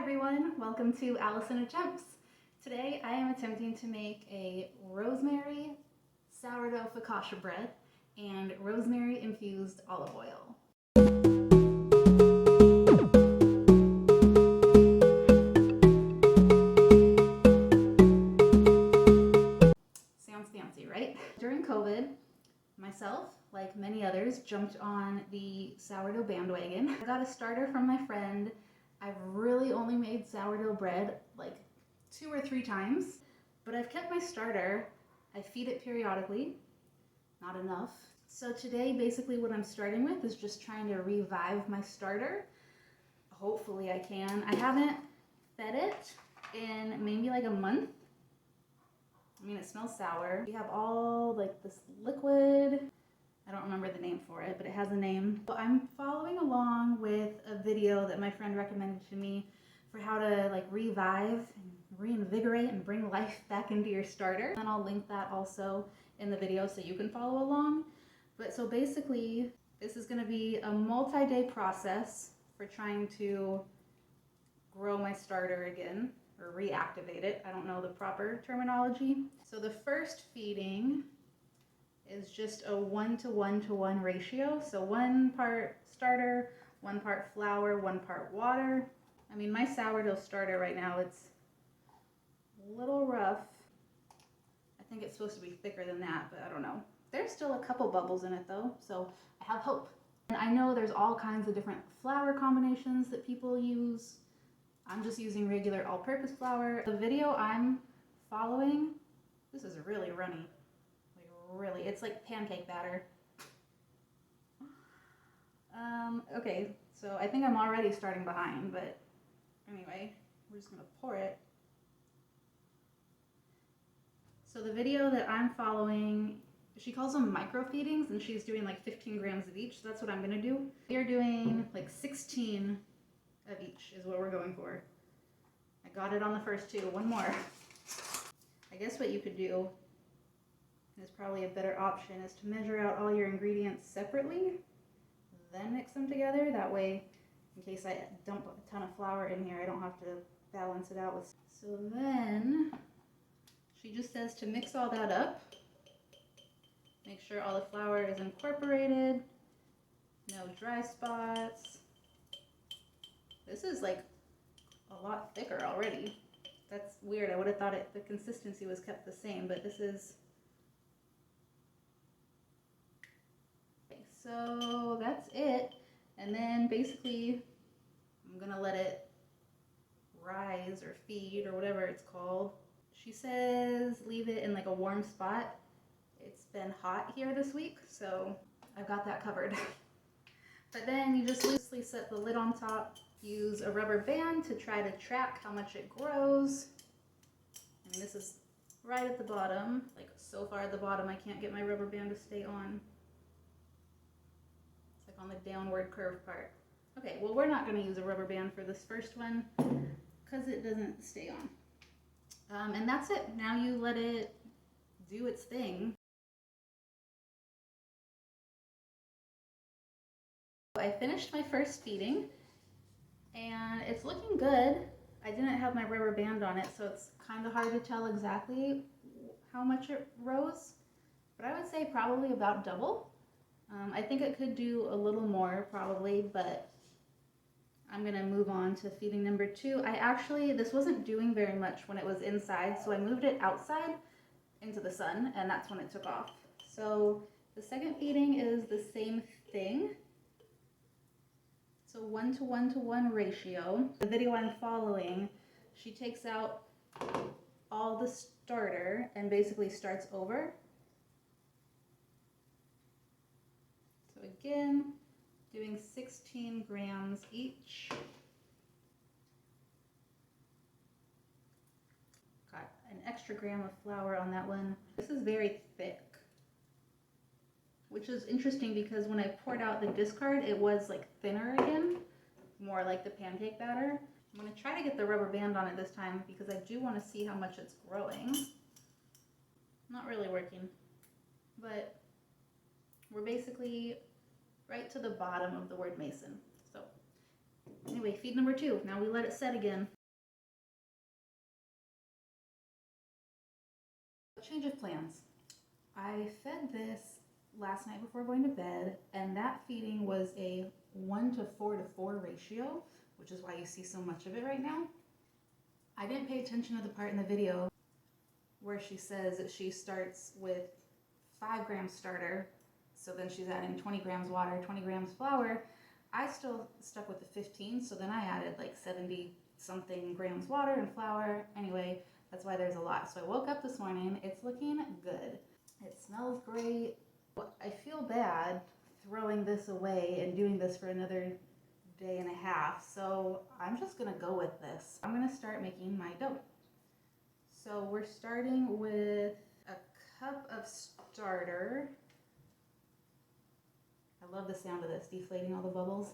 everyone, welcome to Allison Attempts. Today I am attempting to make a rosemary sourdough focaccia bread and rosemary infused olive oil. Sounds fancy, right? During COVID, myself, like many others, jumped on the sourdough bandwagon. I got a starter from my friend. I've really only made sourdough bread like 2 or 3 times, but I've kept my starter. I feed it periodically, not enough. So today, basically what I'm starting with is just trying to revive my starter. Hopefully I can. I haven't fed it in maybe like a month. I mean, it smells sour. We have all like this liquid. I don't remember the name for it, but it has a name. So I'm following along with a video that my friend recommended to me for how to like revive and reinvigorate and bring life back into your starter. And I'll link that also in the video so you can follow along. But so basically, this is gonna be a multi-day process for trying to grow my starter again, or reactivate it. I don't know the proper terminology. So the first feeding is just a 1:1:1 ratio. So 1 part starter, 1 part flour, 1 part water. I mean, my sourdough starter right now, it's a little rough. I think it's supposed to be thicker than that, but I don't know. There's still a couple bubbles in it though, so I have hope. And I know there's all kinds of different flour combinations that people use. I'm just using regular all-purpose flour. The video I'm following, this is really runny. Really, it's like pancake batter. Okay, so I think I'm already starting behind, but anyway, we're just gonna pour it. So the video that I'm following, she calls them micro feedings, and she's doing like 15 grams of each, so that's what I'm gonna do. We're doing like 16 of each is what we're going for. I got it on the first 2, 1 more. I guess what you could do is probably a better option is to measure out all your ingredients separately, then mix them together. That way, in case I dump a ton of flour in here, I don't have to balance it out with. So then, she just says to mix all that up. Make sure all the flour is incorporated. No dry spots. This is like a lot thicker already. That's weird. I would have thought the consistency was kept the same, but this is. So that's it, and then basically I'm gonna let it rise or feed or whatever it's called. She says leave it in like a warm spot. It's been hot here this week, so I've got that covered. But then you just loosely set the lid on top, use a rubber band to try to track how much it grows. I mean, this is right at the bottom, like so far at the bottom I can't get my rubber band to stay on. On the downward curve part. Okay, well we're not going to use a rubber band for this first one because it doesn't stay on. And that's it. Now you let it do its thing. I finished my first feeding and it's looking good. I didn't have my rubber band on it, so it's kind of hard to tell exactly how much it rose, but I would say probably about double. I think it could do a little more probably, but I'm gonna move on to feeding number 2. This wasn't doing very much when it was inside, so I moved it outside into the sun, and that's when it took off. So the second feeding is the same thing. So 1:1:1 ratio. The video I'm following, she takes out all the starter and basically starts over. Again, doing 16 grams each. Got an extra gram of flour on that one. This is very thick, which is interesting because when I poured out the discard, it was like thinner again, more like the pancake batter. I'm going to try to get the rubber band on it this time because I do want to see how much it's growing. Not really working, but we're basically right to the bottom of the word mason. So Anyway, feed number 2. Now we let it set again. Change of plans. I fed this last night before going to bed, and that feeding was a 1 to 4 to 4 ratio, which is why you see so much of it right now. I didn't pay attention to the part in the video where she says that she starts with 5 grams starter, so then she's adding 20 grams water, 20 grams flour. I still stuck with the 15, so then I added like 70 something grams water and flour. Anyway, that's why there's a lot. So I woke up this morning, it's looking good. It smells great. I feel bad throwing this away and doing this for another day and a half, so I'm just gonna go with this. I'm gonna start making my dough. So we're starting with a cup of starter. I love the sound of this, deflating all the bubbles.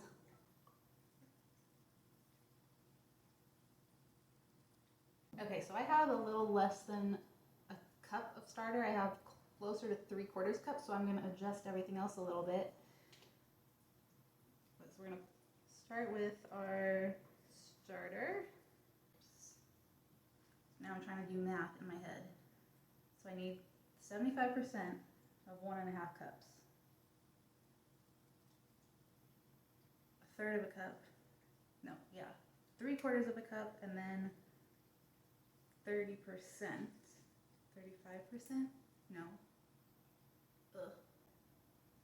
Okay, so I have a little less than a cup of starter. I have closer to 3/4 cup, so I'm going to adjust everything else a little bit. So we're going to start with our starter. Now I'm trying to do math in my head. So I need 75% of 1.5 cups. 1/3 of a cup. No, yeah. 3/4 of a cup, and then 30%. 35%? No. Ugh.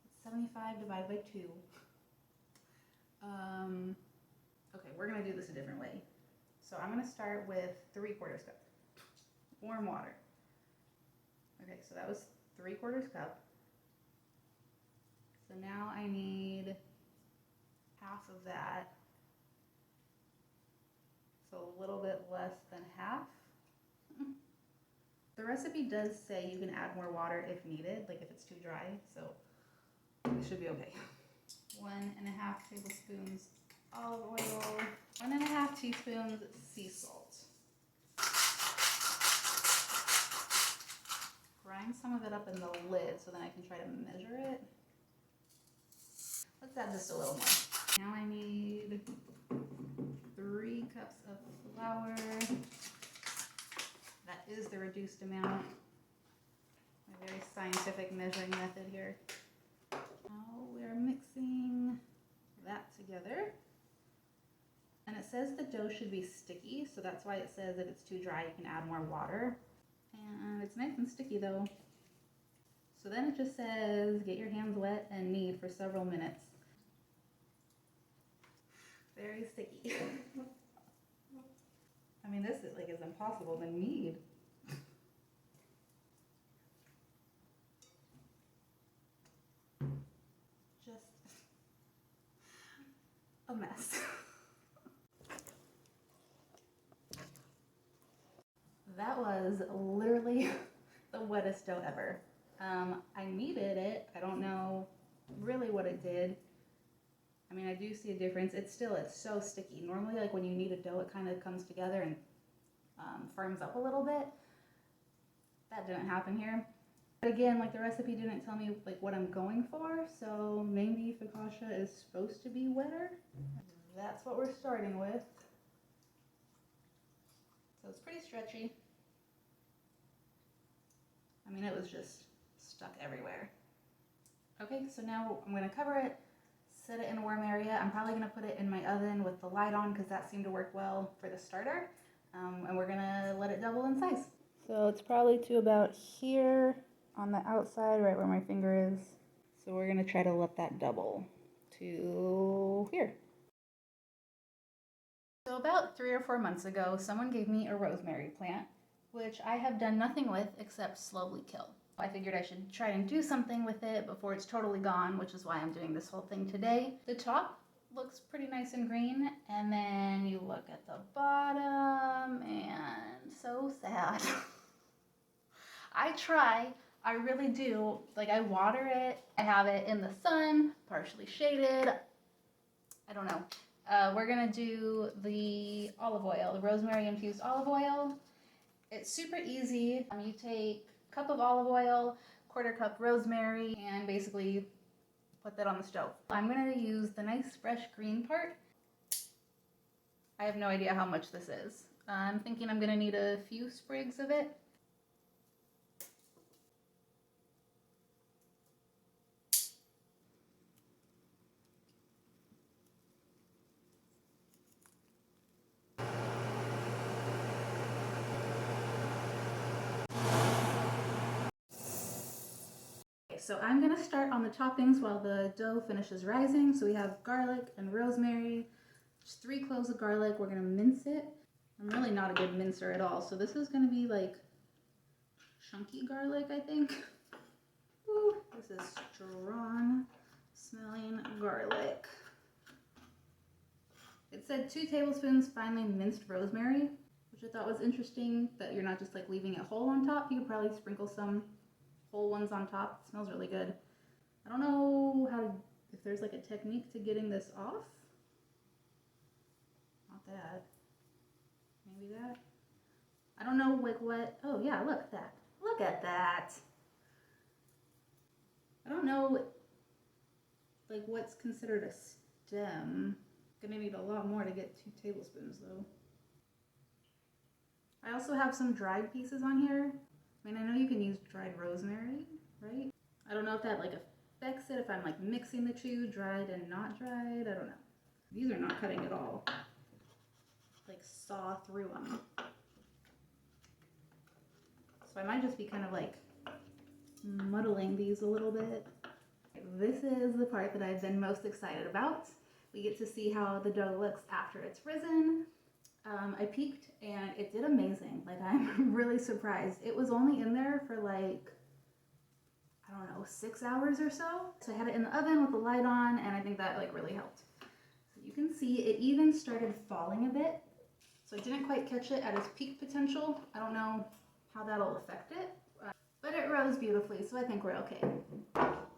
It's 75 divided by 2. Okay, we're gonna do this a different way. So I'm gonna start with 3/4 cup. Warm water. Okay, so that was 3/4 cup. So now I need half of that. So a little bit less than half. The recipe does say you can add more water if needed, like if it's too dry, so it should be okay. 1.5 tablespoons olive oil, 1.5 teaspoons sea salt. Grind some of it up in the lid so then I can try to measure it. Let's add just a little more. Now I need 3 cups of flour. That is the reduced amount. My very scientific measuring method here. Now we're mixing that together. And it says the dough should be sticky, so that's why it says if it's too dry you can add more water. And it's nice and sticky though. So then it just says get your hands wet and knead for several minutes. Very sticky. I mean, this is like is impossible to knead. Just a mess. That was literally the wettest dough ever. I kneaded it. I don't know really what it did. I mean, I do see a difference. It's so sticky. Normally, like when you knead a dough, it kind of comes together and firms up a little bit. That didn't happen here. But again, like the recipe didn't tell me like what I'm going for, so maybe focaccia is supposed to be wetter. That's what we're starting with. So it's pretty stretchy. I mean, it was just stuck everywhere. Okay, so now I'm going to cover it, set it in a warm area. I'm probably going to put it in my oven with the light on because that seemed to work well for the starter. And we're going to let it double in size. So it's probably to about here on the outside, right where my finger is. So we're going to try to let that double to here. So about 3 or 4 months ago, someone gave me a rosemary plant, which I have done nothing with except slowly kill. I figured I should try and do something with it before it's totally gone, which is why I'm doing this whole thing today. The top looks pretty nice and green, and then you look at the bottom, and so sad. I try, I really do. Like, I water it, I have it in the sun, partially shaded. I don't know. We're gonna do the olive oil, the rosemary infused olive oil. It's super easy. You take a cup of olive oil, 1/4 cup rosemary, and basically put that on the stove. I'm gonna use the nice fresh green part. I have no idea how much this is. I'm thinking I'm gonna need a few sprigs of it. So I'm gonna start on the toppings while the dough finishes rising. So we have garlic and rosemary, just 3 cloves of garlic. We're gonna mince it. I'm really not a good mincer at all, so this is gonna be like chunky garlic, I think. Ooh, this is strong smelling garlic. It said 2 tablespoons finely minced rosemary, which I thought was interesting, that you're not just like leaving it whole on top. You could probably sprinkle some whole ones on top. It smells really good. I don't know if there's like a technique to getting this off. Not that. Maybe that. I don't know like what. Oh yeah, look at that. Look at that. I don't know like what's considered a stem. Gonna need a lot more to get 2 tablespoons though. I also have some dried pieces on here. I mean, I know you can use dried rosemary, right? I don't know if that like affects it, if I'm like mixing the 2, dried and not dried. I don't know. These are not cutting at all. Like saw through them. So I might just be kind of like muddling these a little bit. This is the part that I've been most excited about. We get to see how the dough looks after it's risen. I peeked and it did amazing. Like, I'm really surprised. It was only in there for like, I don't know, 6 hours or so. So I had it in the oven with the light on, and I think that like really helped. So you can see it even started falling a bit. So I didn't quite catch it at its peak potential. I don't know how that'll affect it, but it rose beautifully, so I think we're okay.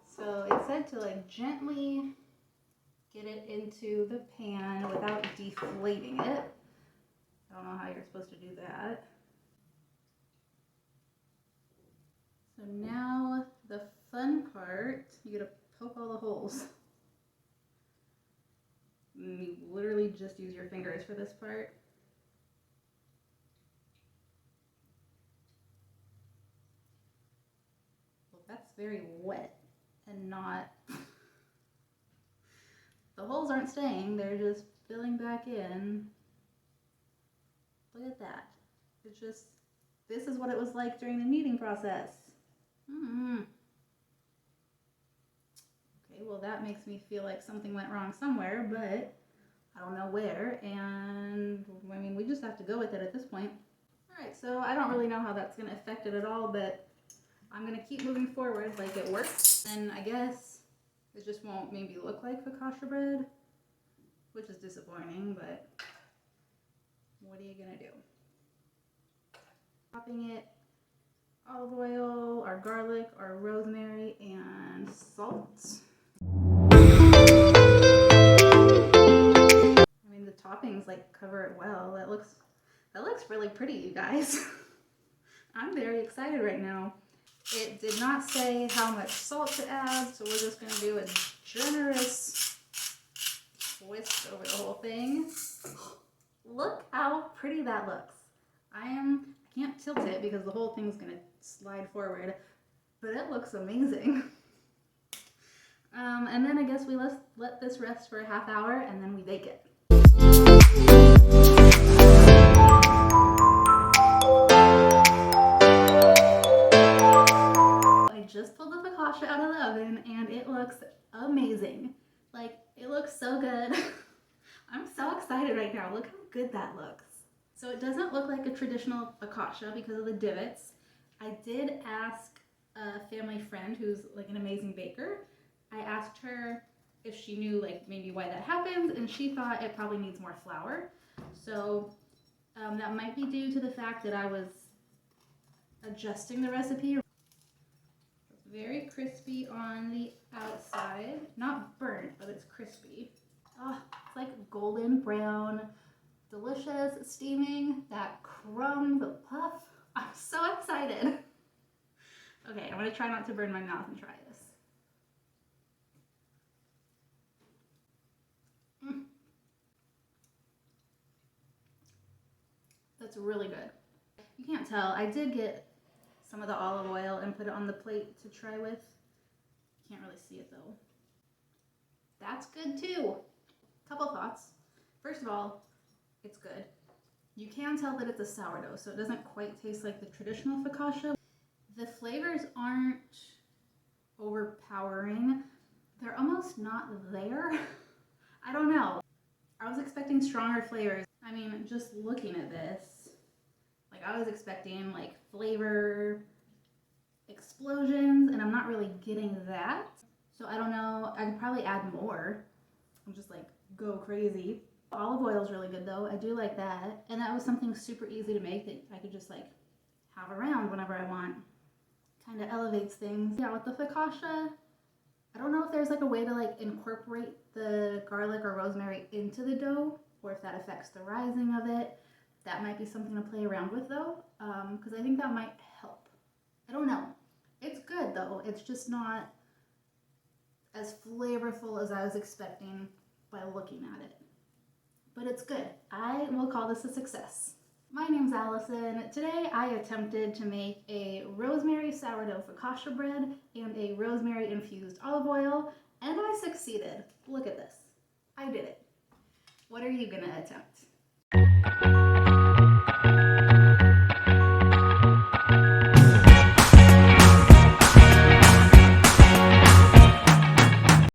So it said to like gently get it into the pan without deflating it. I don't know how you're supposed to do that. So now the fun part, you gotta poke all the holes. You literally just use your fingers for this part. Well, that's very wet and not... The holes aren't staying, they're just filling back in. Look at that. It's just, this is what it was like during the kneading process. Okay, well that makes me feel like something went wrong somewhere, but I don't know where, and I mean, we just have to go with it at this point. Alright, so I don't really know how that's going to affect it at all, but I'm going to keep moving forward like it works, and I guess it just won't maybe look like focaccia bread, which is disappointing, but what are you going to do? Topping it, olive oil, our garlic, our rosemary, and salt. I mean, the toppings like cover it well. That looks really pretty, you guys. I'm very excited right now. It did not say how much salt to add, so we're just going to do a generous twist over the whole thing. Look how pretty that looks. I can't tilt it because the whole thing's going to slide forward, but it looks amazing. And then I guess we let this rest for a half hour and then we bake it. I just pulled the focaccia out of the oven and it looks amazing. Like, it looks so good. I'm so excited right now. Look how good that looks. So it doesn't look like a traditional focaccia because of the divots. I did ask a family friend who's like an amazing baker. I asked her if she knew like maybe why that happens, and she thought it probably needs more flour. So that might be due to the fact that I was adjusting the recipe. It's very crispy on the outside. Not burnt, but it's crispy. Oh, it's like golden brown. Delicious, steaming, that crumb, the puff. I'm so excited. Okay, I'm gonna try not to burn my mouth and try this. That's really good. You can't tell. I did get some of the olive oil and put it on the plate to try with. Can't really see it though. That's good too. Couple thoughts. First of all, it's good. You can tell that it's a sourdough, so it doesn't quite taste like the traditional focaccia. The flavors aren't overpowering. They're almost not there. I don't know. I was expecting stronger flavors. I mean, just looking at this, like I was expecting like flavor explosions, and I'm not really getting that. So I don't know, I could probably add more and just like go crazy. Olive oil is really good though, I do like that. And that was something super easy to make that I could just like have around whenever I want. Kind of elevates things. Yeah, with the focaccia, I don't know if there's like a way to like incorporate the garlic or rosemary into the dough, or if that affects the rising of it. That might be something to play around with though, because I think that might help. I don't know. It's good though. It's just not as flavorful as I was expecting by looking at it. But it's good. I will call this a success. My name's Allison. Today I attempted to make a rosemary sourdough focaccia bread and a rosemary infused olive oil, and I succeeded. Look at this. I did it. What are you gonna attempt?